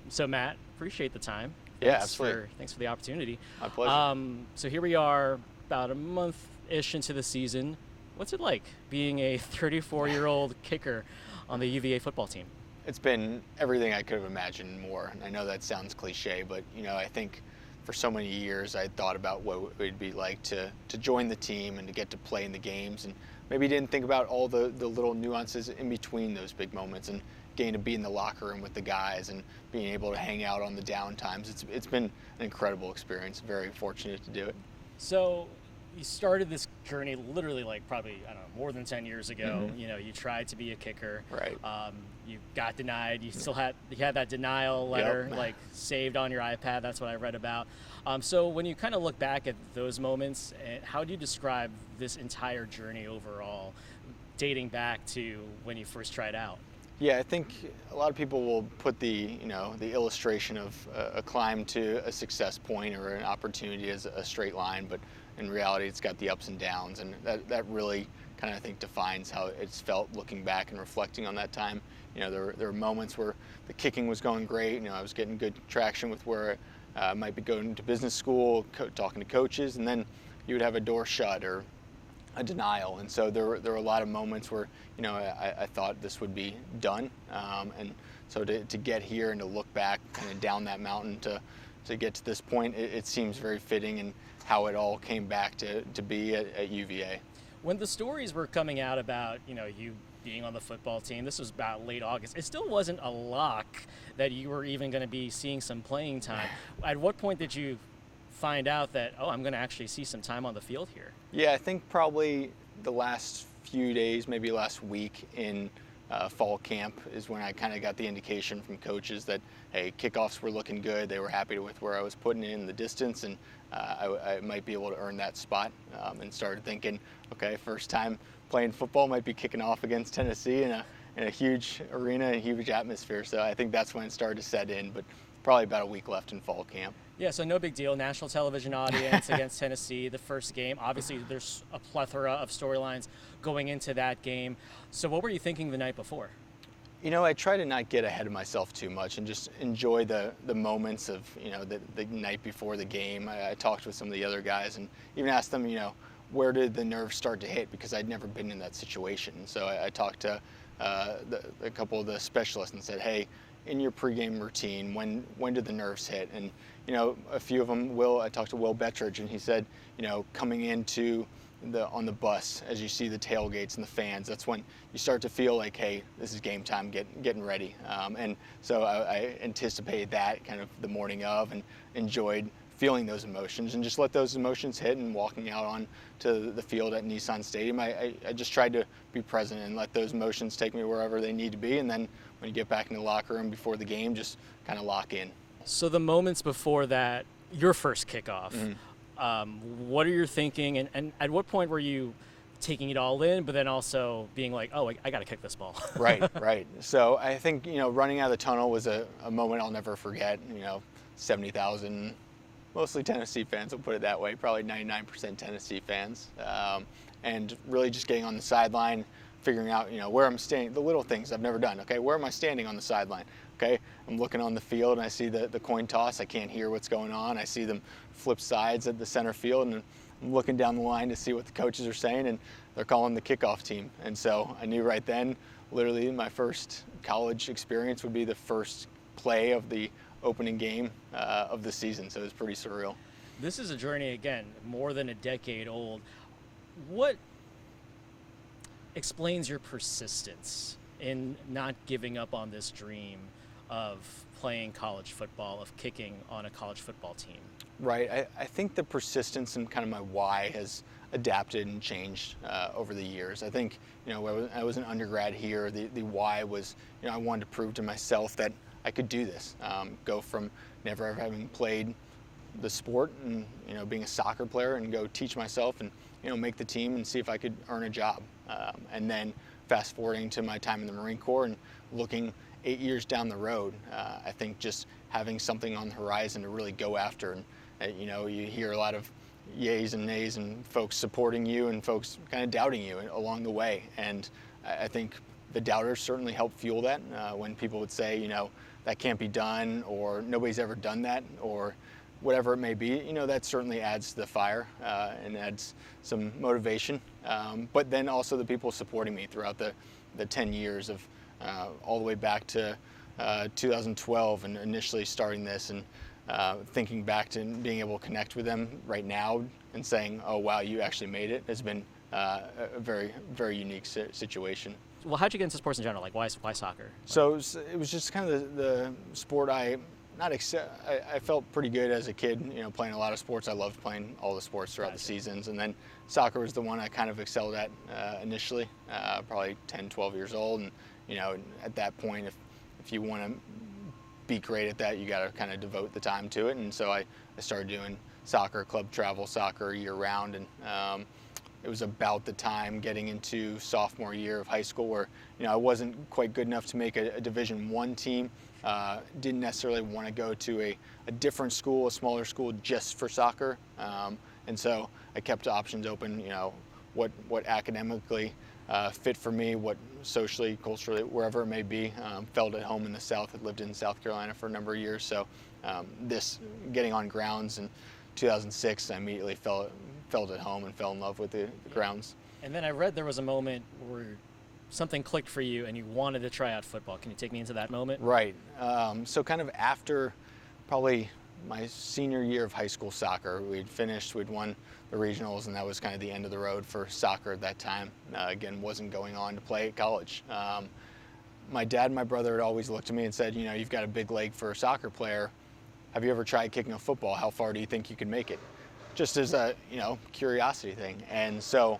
So Matt, appreciate the time. Yeah, absolutely. Thanks for the opportunity. My pleasure. So here we are, about a month-ish into the season. What's it like being a 34-year-old kicker on the UVA football team? It's been everything I could have imagined more. And I know that sounds cliche, but I think for so many years I thought about what it would be like to join the team and to get to play in the games, and maybe didn't think about all the little nuances in between those big moments, and getting to be in the locker room with the guys and being able to hang out on the down times. It's been an incredible experience. Very fortunate to do it. So you started this journey literally probably, I don't know, more than 10 years ago. Mm-hmm. You tried to be a kicker. Right. You got denied. You had that denial letter Yep. saved on your iPad. That's what I read about. So when you kind of look back at those moments, how do you describe this entire journey overall, dating back to when you first tried out? Yeah, I think a lot of people will put the illustration of a climb to a success point or an opportunity as a straight line, but in reality it's got the ups and downs, and that really kind of, I think, defines how it's felt looking back and reflecting on that time. There were moments where the kicking was going great. I was getting good traction with where I might be going to business school, talking to coaches, and then you would have a door shut or a denial. And so there were a lot of moments where I thought this would be done, and so to get here and to look back kind of down that mountain to get to this point, it seems very fitting, and how it all came back to be at UVA. When the stories were coming out about you being on the football team, this was about late August, it still wasn't a lock that you were even going to be seeing some playing time. At what point did you find out that, I'm going to actually see some time on the field here? Yeah, I think probably the last few days, maybe last week in fall camp, is when I kind of got the indication from coaches that, hey, kickoffs were looking good. They were happy with where I was putting in the distance, and I might be able to earn that spot, and started thinking, okay, first time playing football, might be kicking off against Tennessee in a huge arena, a huge atmosphere. So I think that's when it started to set in, but probably about a week left in fall camp. Yeah, so no big deal. National television audience against Tennessee, the first game. Obviously, there's a plethora of storylines going into that game. So what were you thinking the night before? I try to not get ahead of myself too much and just enjoy the moments of, the night before the game. I talked with some of the other guys and even asked them, where did the nerves start to hit, because I'd never been in that situation. So I talked to a couple of the specialists and said, hey, in your pregame routine, when did the nerves hit? And a few of them, I talked to Will Bettridge, and he said, coming into on the bus, as you see the tailgates and the fans, that's when you start to feel like, hey, this is game time, getting ready. And so I anticipated that kind of the morning of, and enjoyed feeling those emotions, and just let those emotions hit. And walking out on to the field at Nissan Stadium, I just tried to be present and let those emotions take me wherever they need to be. And then when you get back in the locker room before the game, just kind of lock in. So the moments before that, your first kickoff, what are you thinking, and at what point were you taking it all in, but then also being like, I got to kick this ball? Right. So I think, running out of the tunnel was a moment I'll never forget. 70,000, mostly Tennessee fans, we'll put it that way, probably 99% Tennessee fans. And really just getting on the sideline, figuring out, where I'm standing, the little things I've never done. Okay, where am I standing on the sideline? Okay, I'm looking on the field and I see the coin toss. I can't hear what's going on. I see them flip sides at the center field, and I'm looking down the line to see what the coaches are saying, and they're calling the kickoff team. And so I knew right then, literally my first college experience would be the first play of the opening game of the season. So it was pretty surreal. This is a journey, again, more than a decade old. What explains your persistence in not giving up on this dream of playing college football, of kicking on a college football team? Right. I think the persistence and kind of my why has adapted and changed over the years. I think, when I was an undergrad here, the why was, I wanted to prove to myself that I could do this. Go from never ever having played the sport and, being a soccer player, and go teach myself and, make the team and see if I could earn a job. And then fast forwarding to my time in the Marine Corps and looking 8 years down the road, I think just having something on the horizon to really go after. And, you hear a lot of yays and nays and folks supporting you and folks kind of doubting you along the way. And I think the doubters certainly help fuel that. When people would say, that can't be done, or nobody's ever done that, or whatever it may be, you know, that certainly adds to the fire and adds some motivation. But then also the people supporting me throughout the 10 years of all the way back to 2012 and initially starting this, and thinking back to being able to connect with them right now and saying, oh wow, you actually made it, has been a very, very unique situation. Well, how'd you get into sports in general? Like, why soccer? So it was just kind of the sport I felt pretty good as a kid, you know, playing a lot of sports. I loved playing all the sports throughout the seasons, and then soccer was the one I kind of excelled at initially, probably 10, 12 years old. And, you know, at that point, if you want to be great at that, you got to kind of devote the time to it. And so I started doing soccer, club travel soccer year round, and it was about the time getting into sophomore year of high school where, you know, I wasn't quite good enough to make a Division I team. Didn't necessarily want to go to a different school, a smaller school, just for soccer. And so I kept options open, you know, what academically fit for me, what socially, culturally, wherever it may be. Felt at home in the South. I lived in South Carolina for a number of years. So this getting on grounds in 2006, I immediately felt at home and fell in love with the grounds. And then I read there was a moment where something clicked for you and you wanted to try out football. Can you take me into that moment? Right. So kind of after probably my senior year of high school soccer, we'd won the regionals, and that was kind of the end of the road for soccer at that time. Again, wasn't going on to play at college. My dad and my brother had always looked at me and said, you know, you've got a big leg for a soccer player. Have you ever tried kicking a football? How far do you think you could make it? Just as a, you know, curiosity thing. And so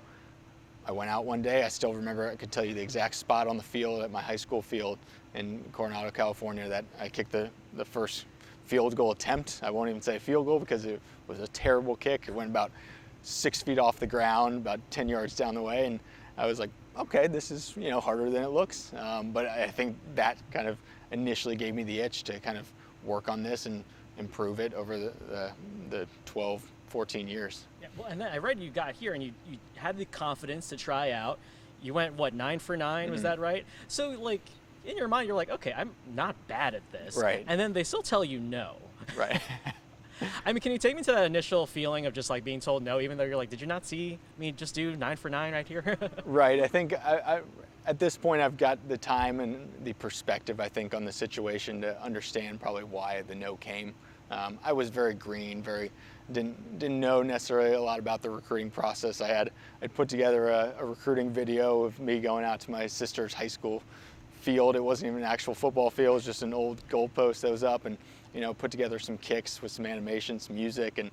I went out one day. I still remember, I could tell you the exact spot on the field at my high school field in Coronado, California, that I kicked the first field goal attempt. I won't even say field goal because it was a terrible kick. It went about 6 feet off the ground, about 10 yards down the way. And I was like, okay, this is, you know, harder than it looks. But I think that kind of initially gave me the itch to kind of work on this and improve it over the 12, 14 years. Yeah, well, and then I read you got here and you had the confidence to try out. You went, what, 9 for 9? Mm-hmm. Was that right? So, like, in your mind, you're like, okay, I'm not bad at this. Right. And then they still tell you no. Right. I mean, can you take me to that initial feeling of just, like, being told no, even though you're like, did you not see me just do 9 for 9 right here? Right. I think I at this point, I've got the time and the perspective, I think, on the situation to understand probably why the no came. I was very green, didn't know necessarily a lot about the recruiting process. I'd put together a recruiting video of me going out to my sister's high school field. It wasn't even an actual football field. It was just an old goalpost that was up, and, you know, put together some kicks with some animation, some music, and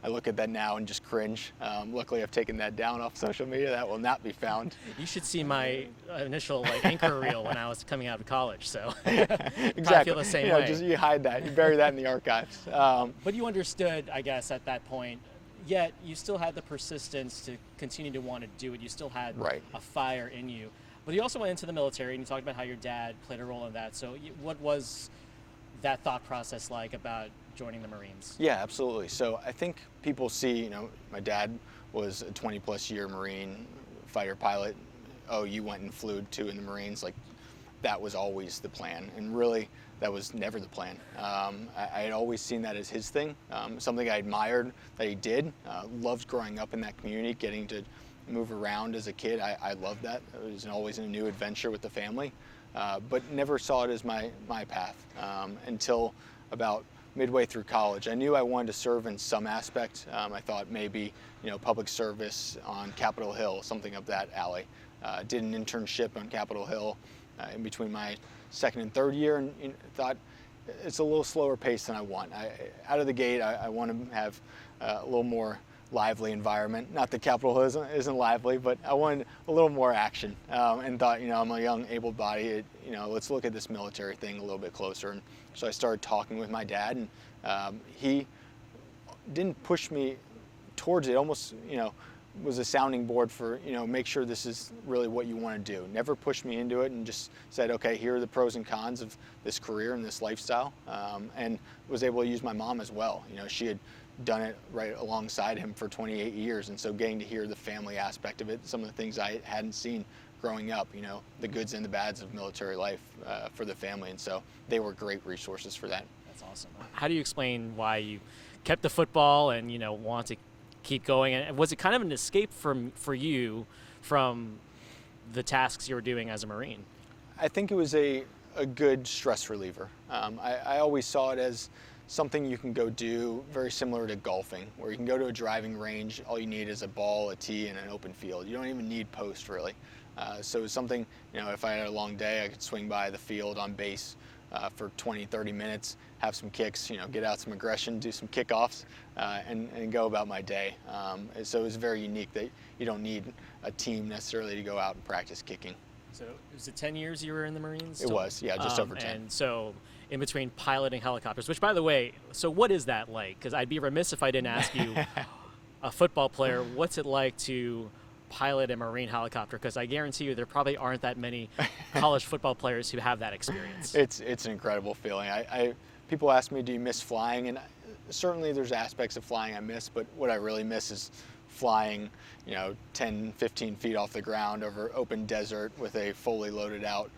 I look at that now and just cringe. Luckily, I've taken that down off social media. That will not be found. You should see my initial anchor reel when I was coming out of college. So exactly. I feel the same way. Just you hide that. You bury that in the archives. But you understood, I guess, at that point. Yet you still had the persistence to continue to want to do it. You still had a fire in you. But you also went into the military, and you talked about how your dad played a role in that. So what was that thought process like about joining the Marines? Yeah, absolutely. So I think people see, you know, my dad was a 20-plus year Marine fighter pilot. Oh, you went and flew too in the Marines. Like, that was always the plan. And really, that was never the plan. I had always seen that as his thing, something I admired that he did. Loved growing up in that community, getting to move around as a kid. I loved that. It was always a new adventure with the family, but never saw it as my path until about midway through college. I knew I wanted to serve in some aspect. I thought maybe, you know, public service on Capitol Hill, something up that alley. Did an internship on Capitol Hill in between my second and third year, and thought it's a little slower pace than I want. Out of the gate, I want to have a little more lively environment. Not that Capitol Hill isn't lively, but I wanted a little more action, and thought, you know, I'm a young, able-bodied, you know, let's look at this military thing a little bit closer. And so I started talking with my dad, and he didn't push me towards it. Almost, you know, was a sounding board for, you know, make sure this is really what you want to do. Never pushed me into it, and just said, okay, here are the pros and cons of this career and this lifestyle, and was able to use my mom as well. You know, she had done it right alongside him for 28 years, and so getting to hear the family aspect of it, some of the things I hadn't seen growing up, the goods and the bads of military life for the family. And so they were great resources for that. That's awesome. How do you explain why you kept the football and, want to keep going? And was it kind of an escape for you from the tasks you were doing as a Marine? I think it was a good stress reliever. I always saw it as something you can go do very similar to golfing, where you can go to a driving range, all you need is a ball, a tee, and an open field. You don't even need post, really. So it was something, if I had a long day, I could swing by the field on base for 20, 30 minutes, have some kicks, get out some aggression, do some kickoffs, and go about my day. So it was very unique that you don't need a team necessarily to go out and practice kicking. So was it 10 years you were in the Marines? It was, yeah, just over 10. And so in between piloting helicopters, which, by the way, so what is that like? Because I'd be remiss if I didn't ask you, a football player, what's it like to pilot a Marine helicopter? Because I guarantee you there probably aren't that many college football players who have that experience. It's an incredible feeling. People ask me, do you miss flying? And certainly there's aspects of flying I miss, but what I really miss is flying 10, 15 feet off the ground over open desert with a fully loaded out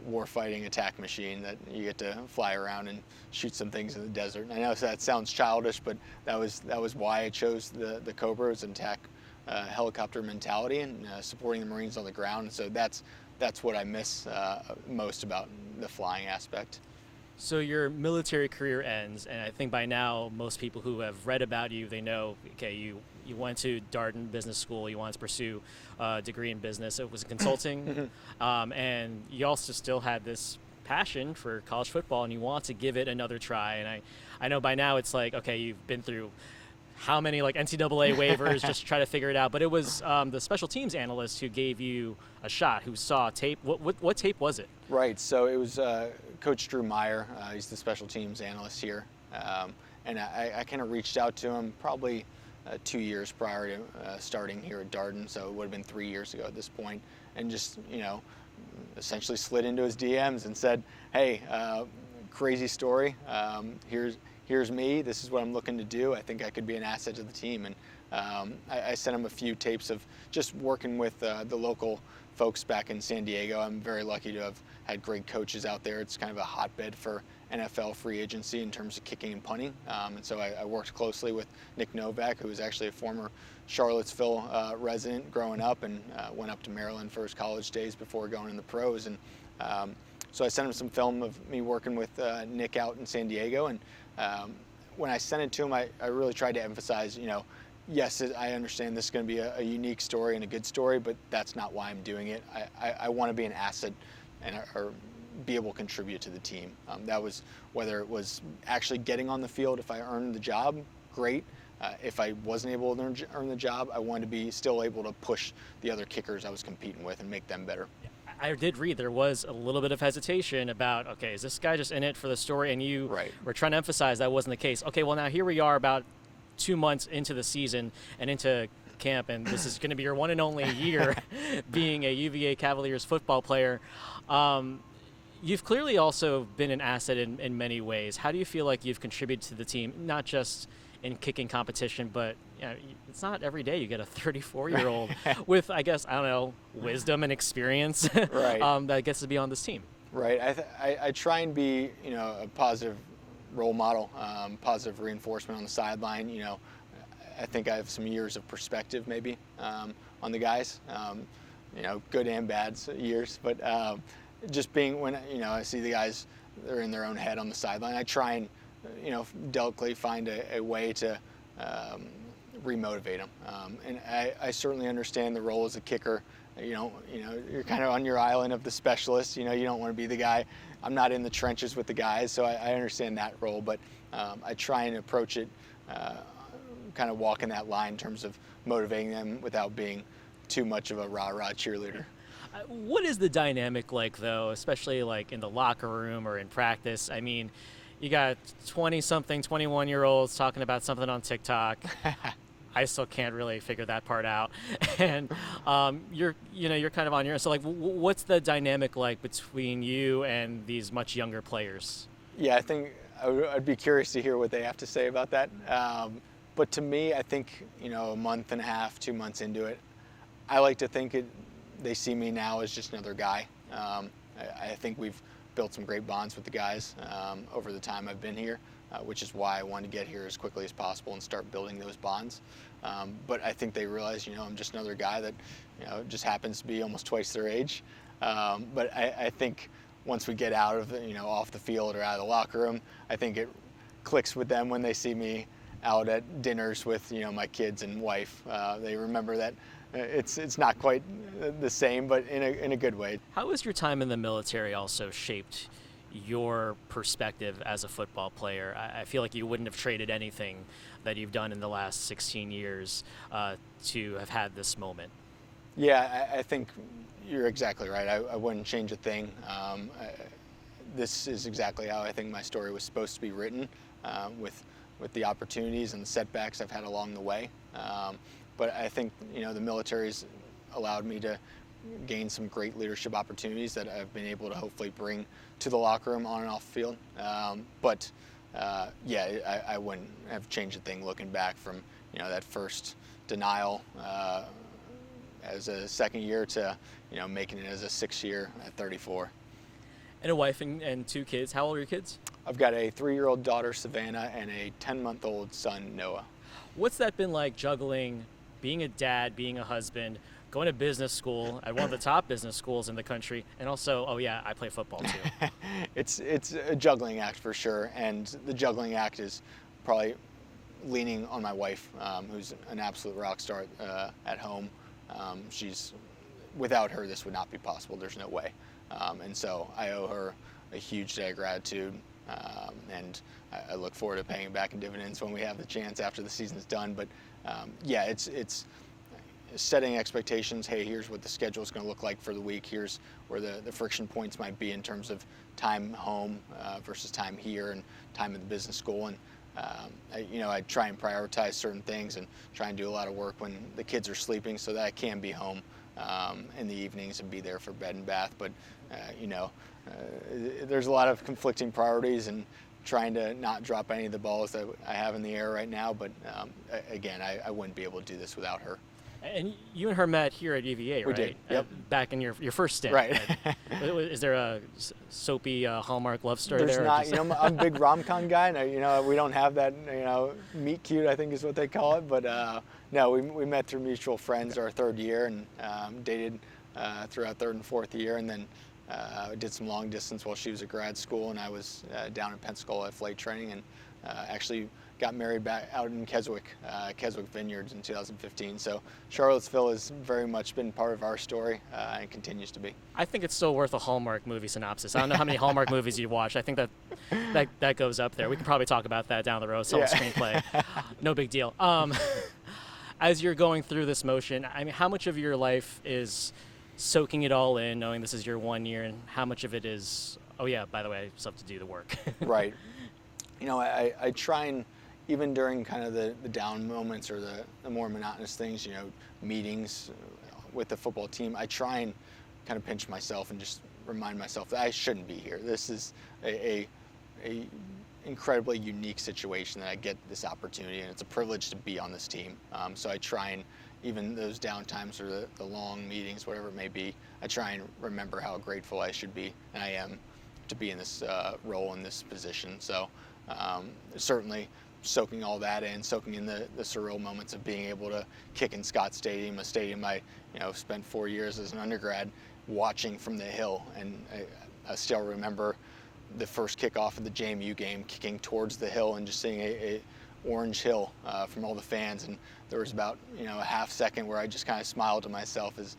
warfighting attack machine that you get to fly around and shoot some things in the desert. And I know that sounds childish, but that was why I chose the Cobra as an attack helicopter mentality and supporting the Marines on the ground. And so that's what I miss most about the flying aspect. So your military career ends, and I think by now most people who have read about you, they know, okay, you went to Darden Business School, you wanted to pursue a degree in business. It was consulting, and you also still had this passion for college football, and you want to give it another try. And I know by now it's like, okay, you've been through how many NCAA waivers just to try to figure it out. But it was the special teams analyst who gave you a shot, who saw tape. What tape was it? Right. So it was Coach Drew Meyer. He's the special teams analyst here. And I kind of reached out to him probably 2 years prior to starting here at Darden. So it would have been 3 years ago at this point. And just, essentially slid into his DMs and said, hey, crazy story. Here's me, this is what I'm looking to do. I think I could be an asset to the team. And I sent him a few tapes of just working with the local folks back in San Diego. I'm very lucky to have had great coaches out there. It's kind of a hotbed for NFL free agency in terms of kicking and punting. And so I worked closely with Nick Novak, who was actually a former Charlottesville resident growing up and went up to Maryland for his college days before going in the pros. And so I sent him some film of me working with Nick out in San Diego. And when I sent it to him, I really tried to emphasize, yes, I understand this is going to be a unique story and a good story, but that's not why I'm doing it. I want to be an asset or be able to contribute to the team. That was whether it was actually getting on the field. If I earned the job, great. If I wasn't able to earn the job, I wanted to be still able to push the other kickers I was competing with and make them better. I did read there was a little bit of hesitation about, okay, is this guy just in it for the story? And you were trying to emphasize that wasn't the case. Okay, well, now here we are about 2 months into the season and into camp, and this is going to be your one and only year being a UVA Cavaliers football player. You've clearly also been an asset in many ways. How do you feel like you've contributed to the team, not just in kicking competition, but it's not every day you get a 34-year-old with, I guess, wisdom and experience that gets to be on this team. Right. I try and be, a positive role model, positive reinforcement on the sideline. I think I have some years of perspective maybe on the guys, good and bad years. But just being when, I see the guys, they're in their own head on the sideline, I try and, delicately find a way to remotivate them. And I certainly understand the role as a kicker. You're kind of on your island of the specialist. You don't want to be the guy. I'm not in the trenches with the guys, so I understand that role. But I try and approach it, kind of walking that line in terms of motivating them without being too much of a rah-rah cheerleader. What is the dynamic like, though, especially like in the locker room or in practice? I mean, you got 20-something, 21-year-olds talking about something on TikTok. I still can't really figure that part out. And you're kind of on your own. So, what's the dynamic like between you and these much younger players? Yeah, I think I'd be curious to hear what they have to say about that. But to me, I think, a month and a half, 2 months into it, I like to think they see me now as just another guy. I think we've built some great bonds with the guys over the time I've been here, which is why I wanted to get here as quickly as possible and start building those bonds. But I think they realize, I'm just another guy that, just happens to be almost twice their age. But I think once we get out of the, off the field or out of the locker room, I think it clicks with them when they see me out at dinners with, my kids and wife. They remember that it's not quite the same, but in a good way. How has your time in the military also shaped your perspective as a football player? I feel like you wouldn't have traded anything that you've done in the last 16 years to have had this moment. Yeah, I think you're exactly right. I wouldn't change a thing. This is exactly how I think my story was supposed to be written, with the opportunities and the setbacks I've had along the way. But I think, the military's allowed me to gain some great leadership opportunities that I've been able to hopefully bring to the locker room on and off the field. I wouldn't have changed a thing looking back from, that first denial as a second year to, making it as a 6th year at 34. And a wife and 2 kids. How old are your kids? I've got a 3-year-old daughter, Savannah, and a 10-month-old son, Noah. What's that been like, juggling being a dad, being a husband, going to business school at one of the top business schools in the country, and also, I play football too? It's a juggling act for sure, and the juggling act is probably leaning on my wife, who's an absolute rock star at home. Without her, this would not be possible. There's no way. And so I owe her a huge debt of gratitude, and I look forward to paying back in dividends when we have the chance after the season's done. But it's setting expectations. Hey, here's what the schedule is going to look like for the week. Here's where the friction points might be in terms of time home versus time here and time at the business school. And I try and prioritize certain things and try and do a lot of work when the kids are sleeping so that I can be home in the evenings and be there for bed and bath. But there's a lot of conflicting priorities and trying to not drop any of the balls that I have in the air right now. But again, I wouldn't be able to do this without her. And you and her met here at UVA, right? We did, yep. Back in your first stint. Right. Is there a soapy Hallmark love story There's there? There's not. I'm a big rom-com guy, and we don't have that, meet cute, I think is what they call it. But no, we met through mutual friends our 3rd year and dated throughout 3rd and 4th year, and then did some long distance while she was at grad school, and I was down in Pensacola at flight training, and actually got married back out in Keswick Vineyards in 2015. So Charlottesville has very much been part of our story and continues to be. I think it's still worth a Hallmark movie synopsis. I don't know how many Hallmark movies you watch. I think that goes up there. We can probably talk about that down the road. Sell a screenplay. No big deal. As you're going through this motion, how much of your life is soaking it all in, knowing this is your 1 year, and how much of it is, by the way, I still have to do the work? Right. I try and, even during kind of the down moments or the more monotonous things, meetings with the football team, I try and kind of pinch myself and just remind myself that I shouldn't be here. This is a incredibly unique situation that I get this opportunity, and it's a privilege to be on this team. So I try and, even those down times or the long meetings, whatever it may be, I try and remember how grateful I should be and I am to be in this role, in this position. So certainly soaking all that in, soaking in the surreal moments of being able to kick in Scott Stadium, a stadium I spent 4 years as an undergrad watching from the hill. And I still remember the first kickoff of the JMU game, kicking towards the hill and just seeing a orange hill from all the fans. And there was about a half second where I just kind of smiled to myself as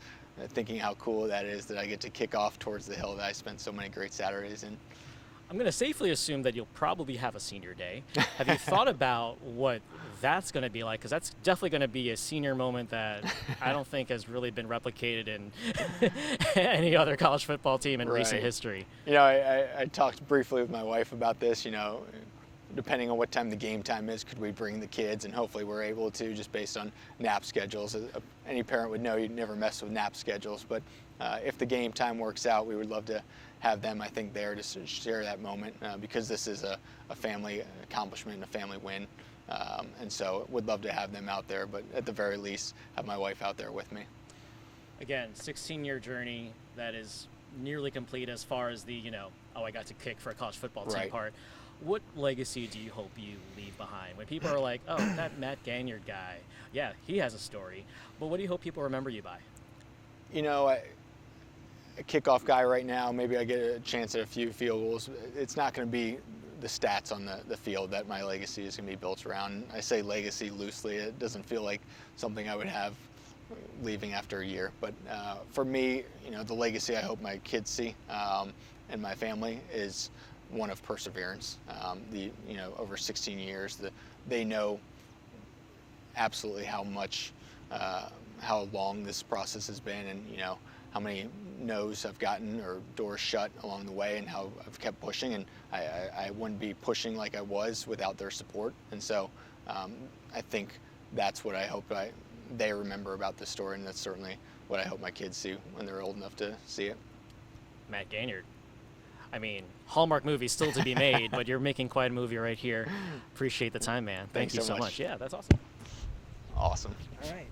thinking how cool that is that I get to kick off towards the hill that I spent so many great Saturdays in. I'm going to safely assume that you'll probably have a senior day. Have you thought about what that's going to be like? Because that's definitely going to be a senior moment that I don't think has really been replicated in any other college football team in recent history. I talked briefly with my wife about this, depending on what time the game time is, could we bring the kids? And hopefully we're able to, just based on nap schedules. Any parent would know you'd never mess with nap schedules, but if the game time works out, we would love to have them, I think, there to share that moment because this is a family accomplishment and a family win. And so would love to have them out there, but at the very least, have my wife out there with me. again, 16-year journey that is nearly complete as far as the, I got to kick for a college football team Right. part. What legacy do you hope you leave behind? When people are like, oh, that Matt Ganyard guy, yeah, he has a story. But what do you hope people remember you by? A kickoff guy right now, maybe I get a chance at a few field goals. It's not going to be the stats on the field that my legacy is going to be built around. I say legacy loosely. It doesn't feel like something I would have leaving after a year. But for me, the legacy I hope my kids see and my family is one of perseverance. Over 16 years, they know absolutely how long this process has been, and how many no's I've gotten or doors shut along the way, and how I've kept pushing, and I wouldn't be pushing like I was without their support. And so I think that's what I hope they remember about this story, and that's certainly what I hope my kids see when they're old enough to see it. Matt Ganyard. I mean, Hallmark movie still to be made, but you're making quite a movie right here. Appreciate the time, man. Thank Thanks you so so much. much. Yeah, that's awesome. Awesome. All right.